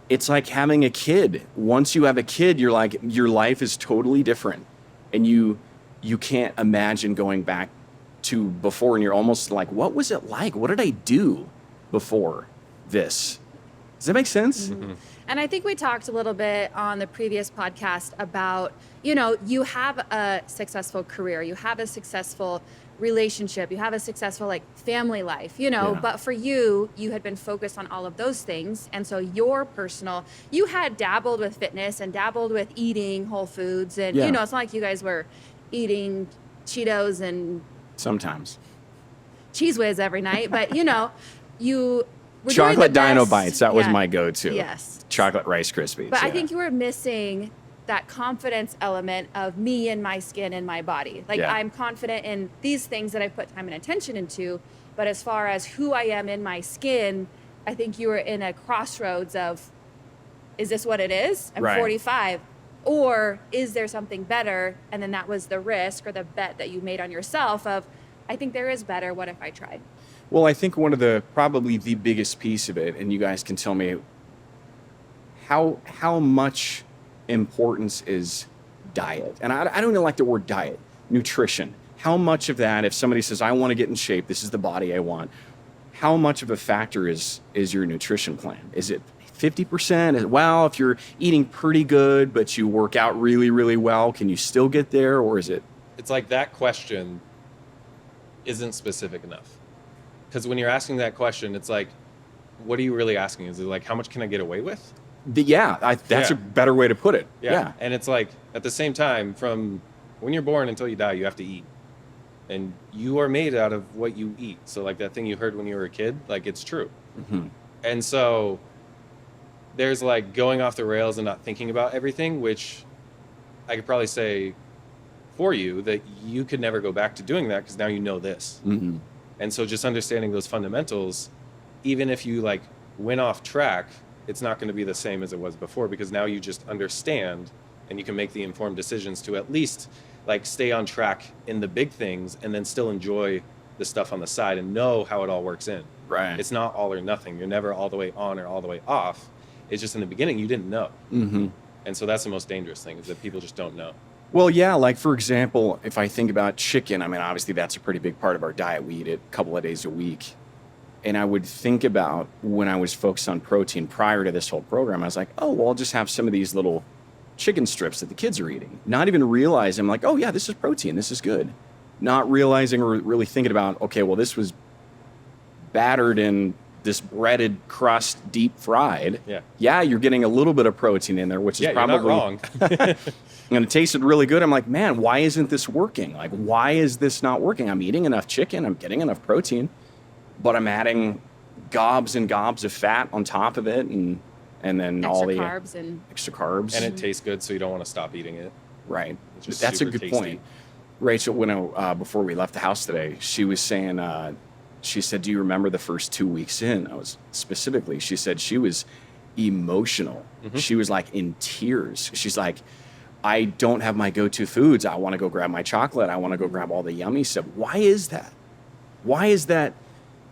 it's like having a kid. Once you have a kid, you're like, your life is totally different. And you can't imagine going back to before, and you're almost like, what was it like? What did I do before this? Does that make sense? Mm-hmm. And I think we talked a little bit on the previous podcast about, you know, you have a successful career, you have a successful relationship, you have a successful like family life, you know, Yeah. but for you, you had been focused on all of those things. And so your personal, you had dabbled with fitness and dabbled with eating whole foods. And, Yeah. you know, it's not like you guys were eating Cheetos and Sometimes. Cheese Whiz every night, but you know, you were doing Chocolate the Dino best. Bites, that was Yeah. my go-to. Yes. Chocolate Rice Krispies. But I yeah. think you were missing that confidence element of me and my skin and my body. Like Yeah. I'm confident in these things that I put time and attention into, but as far as who I am in my skin, I think you were in a crossroads of, is this what it is? I'm Right. 45. Or is there something better? And then that was the risk or the bet that you made on yourself of, I think there is better. What if I tried? Well, I think one of the, probably the biggest piece of it, and you guys can tell me how much importance is diet. And I don't even like the word diet, nutrition. How much of that, if somebody says, I want to get in shape, this is the body I want, how much of a factor is your nutrition plan? Is it 50%? Well, if you're eating pretty good, but you work out really, really well, can you still get there? Or is it? It's like that question isn't specific enough. Because when you're asking that question, it's like, what are you really asking? Is it like, how much can I get away with? That's Yeah. a better way to put it. Yeah. And it's like, at the same time, from when you're born until you die, you have to eat. And you are made out of what you eat. So like that thing you heard when you were a kid, like it's true. Mm-hmm. And so there's like going off the rails and not thinking about everything, which I could probably say for you that you could never go back to doing that because now you know this. Mm-hmm. And so just understanding those fundamentals, even if you like went off track, it's not going to be the same as it was before because now you just understand and you can make the informed decisions to at least like stay on track in the big things and then still enjoy the stuff on the side and know how it all works in. Right. It's not all or nothing. You're never all the way on or all the way off. It's just in the beginning you didn't know. Mm-hmm. And so that's the most dangerous thing is that people just don't know. Well, yeah, like for example, if I think about chicken, I mean, obviously that's a pretty big part of our diet. We eat it a couple of days a week. And I would think about when I was focused on protein prior to this whole program, I was like, oh, well, I'll just have some of these little chicken strips that the kids are eating. Not even realizing, like, oh, yeah, this is protein. This is good. Not realizing or really thinking about, okay, well, this was battered in this breaded crust, deep fried. Yeah. Yeah, you're getting a little bit of protein in there, which is probably you're not wrong. and it tasted really good. I'm like, man, why isn't this working? Like, why is this not working? I'm eating enough chicken. I'm getting enough protein, but I'm adding gobs and gobs of fat on top of it, and then all the carbs and extra carbs. And it tastes good, so you don't want to stop eating it. Right. It's just That's a super good tasty. point. Rachel, when before we left the house today, she was saying, she said, do you remember the first 2 weeks in? She said she was emotional. Mm-hmm. She was like in tears. She's like, I don't have my go-to foods. I want to go grab my chocolate. I want to go grab all the yummy stuff. Why is that? Why is that?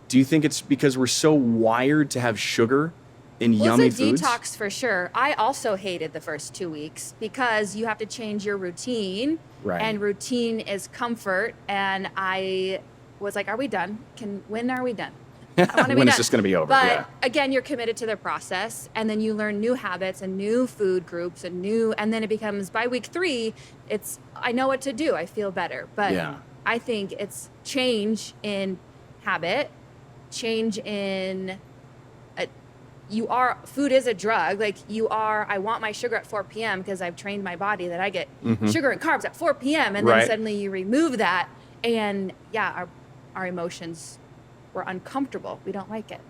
Do you think it's because we're so wired to have sugar in yummy it's a foods? detox for sure. I also hated the first 2 weeks because you have to change your routine. Right. And routine is comfort. And I was like, are we done? When are we done? I want to be When is done. this going to be over? But Yeah. again, you're committed to the process, and then you learn new habits and new food groups and then it becomes by week 3, I know what to do. I feel better. But Yeah. I think it's change in habit, change in food is a drug. Like I want my sugar at 4 p.m. because I've trained my body that I get sugar and carbs at 4 p.m. And then Right. suddenly you remove that, and yeah, our emotions were uncomfortable. We don't like it.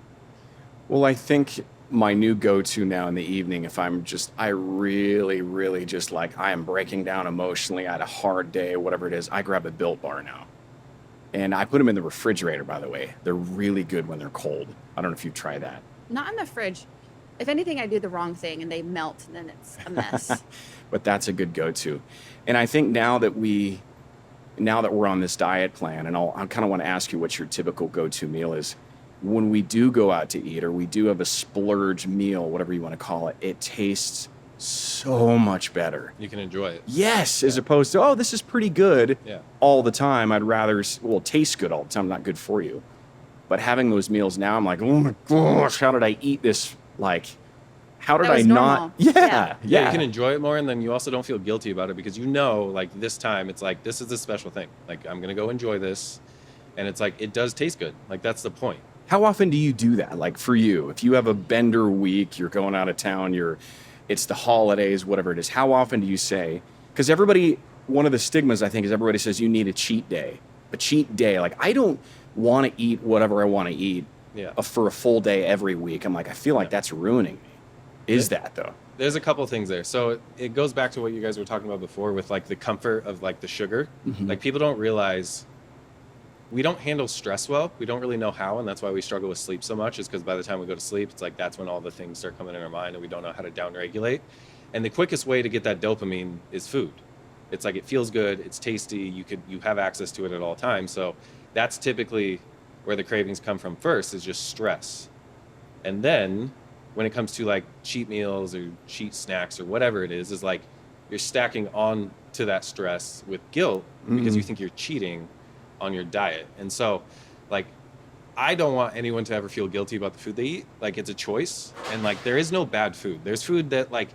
Well, I think my new go-to now in the evening, if I really, really just like, I am breaking down emotionally, I had a hard day, whatever it is, I grab a Built Bar now. And I put them in the refrigerator, by the way. They're really good when they're cold. I don't know if you've tried that. Not in the fridge. If anything, I do the wrong thing and they melt, and then it's a mess. But that's a good go-to. And I think now that we're on this diet plan, and I kind of want to ask you what your typical go-to meal is. when we do go out to eat or we do have a splurge meal, whatever you want to call it, it tastes so much better. You can enjoy it. Yes, as opposed to, oh, this is pretty good Yeah. all the time. I'd rather, well, it tastes good all the time, not good for you. But having those meals now, I'm like, oh my gosh, how did I eat this? Like, how did That I was not? normal. Yeah. Yeah, you can enjoy it more, and then you also don't feel guilty about it because you know, like this time, it's like this is a special thing. Like I'm gonna go enjoy this, and it's like it does taste good. Like that's the point. How often do you do that? Like for you, if you have a bender week, you're going out of town, it's the holidays, whatever it is. How often do you say? Because everybody, one of the stigmas I think is everybody says you need a cheat day. A cheat day, like I don't want to eat whatever I want to eat for a full day every week. I'm like, I feel like that's ruining me. Is that though? There's a couple things there. So it goes back to what you guys were talking about before with like the comfort of like the sugar. Mm-hmm. Like people don't realize we don't handle stress well. We don't really know how, and that's why we struggle with sleep so much, is because by the time we go to sleep, it's like that's when all the things start coming in our mind and we don't know how to downregulate. And the quickest way to get that dopamine is food. It's like it feels good, it's tasty, you have access to it at all times. So that's typically where the cravings come from first, is just stress. And then when it comes to like cheat meals or cheat snacks or whatever it is like you're stacking on to that stress with guilt because you think you're cheating on your diet. And so like I don't want anyone to ever feel guilty about the food they eat. Like it's a choice, and like there is no bad food. There's food that like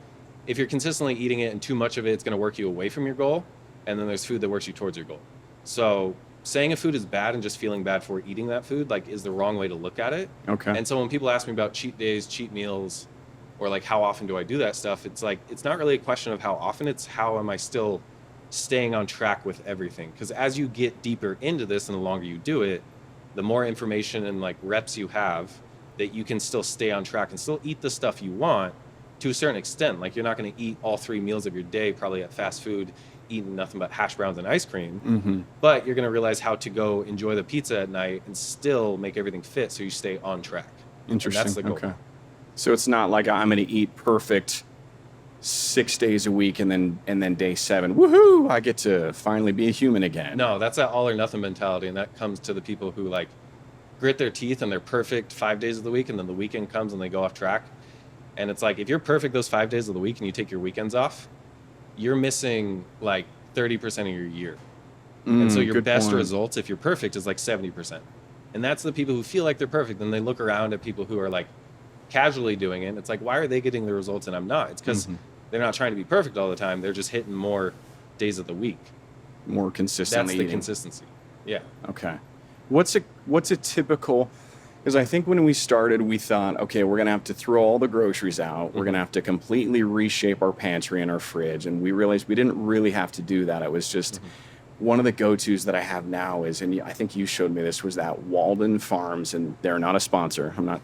if you're consistently eating it and too much of it, it's going to work you away from your goal, and then there's food that works you towards your goal. So saying a food is bad and just feeling bad for eating that food like is the wrong way to look at it. Okay. And so when people ask me about cheat days, cheat meals, or like how often do I do that stuff, it's like it's not really a question of how often, it's how am I still staying on track with everything. Because as you get deeper into this and the longer you do it, the more information and like reps you have that you can still stay on track and still eat the stuff you want to a certain extent. Like you're not going to eat all 3 meals of your day probably at fast food, eating nothing but hash browns and ice cream, but you're going to realize how to go enjoy the pizza at night and still make everything fit so you stay on track. Interesting. And that's the goal. Okay. So it's not like I'm going to eat perfect 6 days a week and then day 7, woohoo, I get to finally be a human again. No, that's that all or nothing mentality, and that comes to the people who like grit their teeth and they're perfect 5 days of the week, and then the weekend comes and they go off track. And it's like if you're perfect those 5 days of the week and you take your weekends off, you're missing like 30% of your year. And so your best results, if you're perfect, is like 70%. And that's the people who feel like they're perfect. Then they look around at people who are like casually doing it. It's like, why are they getting the results and I'm not? It's because they're not trying to be perfect all the time. They're just hitting more days of the week. More consistently. That's the eating. Consistency. Yeah. Okay. What's a typical? Because I think when we started, we thought, okay, we're going to have to throw all the groceries out. We're going to have to completely reshape our pantry and our fridge. And we realized we didn't really have to do that. It was just one of the go-tos that I have now is, and I think you showed me this, was that Walden Farms, and they're not a sponsor. I'm not.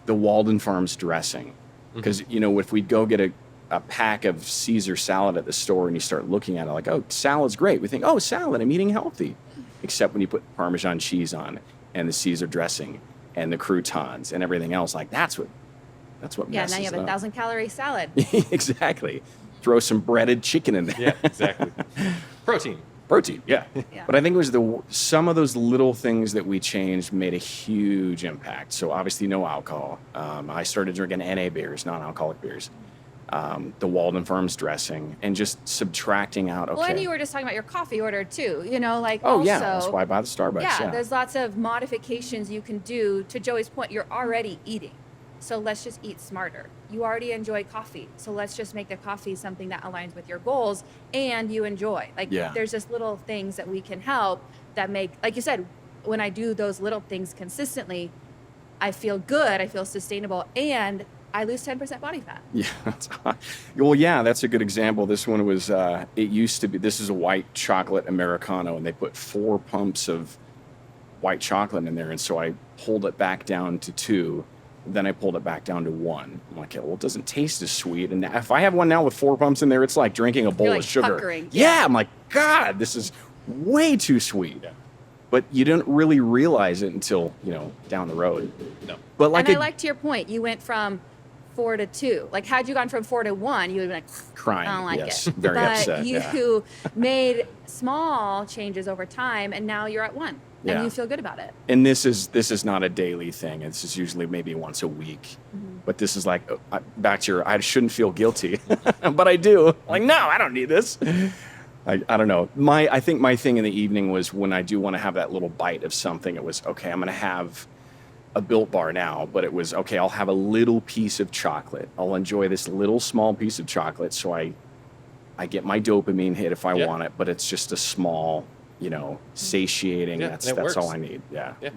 The Walden Farms dressing. Because, you know, if we go get a pack of Caesar salad at the store and you start looking at it like, oh, salad's great. We think, oh, salad, I'm eating healthy. Except when you put Parmesan cheese on and the Caesar dressing and the croutons and everything else, like that's what Yeah, messes now you have it a up. 1,000-calorie salad. Exactly. Throw some breaded chicken in there. Yeah, exactly. Protein, yeah. Yeah. But I think it was some of those little things that we changed made a huge impact. So obviously no alcohol. I started drinking NA beers, non-alcoholic beers. The Walden Farms dressing, and just subtracting out. Okay. Well, and you were just talking about your coffee order too. You know, like Oh also, yeah, that's why I buy the Starbucks. Yeah. there's lots of modifications you can do. To Joey's point, you're already eating. So let's just eat smarter. You already enjoy coffee. So let's just make the coffee something that aligns with your goals and you enjoy. Like there's just little things that we can help that make, like you said, when I do those little things consistently, I feel good, I feel sustainable, and I lose 10% body fat. Yeah. Well, yeah, that's a good example. This one was, it used to be, this is a white chocolate Americano, and they put 4 pumps of white chocolate in there. And so I pulled it back down to 2. Then I pulled it back down to 1. I'm like, well, it doesn't taste as sweet. And if I have one now with 4 pumps in there, it's like drinking a bowl You're like of sugar. puckering. Yeah, I'm like, God, this is way too sweet. Yeah. But you didn't really realize it until, you know, down the road. No. But like And I like to your point, you went from 4 to 2. Like, had you gone from 4 to 1, you would have been like, crying. I don't like Yes, it. very but upset. you made small changes over time, and now you're at 1. Yeah. and you feel good about it. And this is not a daily thing. This is usually maybe once a week. But this is like back to your, I shouldn't feel guilty, but I do. Like, no, I don't need this. I don't know. I think my thing in the evening was when I do want to have that little bite of something, it was, okay, I'm going to have a Built Bar now, but it was, okay, I'll have a little piece of chocolate. I'll enjoy this little small piece of chocolate so I get my dopamine hit if I want it, but it's just a small, satiating. Yeah, That's and it all works. I need. Yeah. Yeah.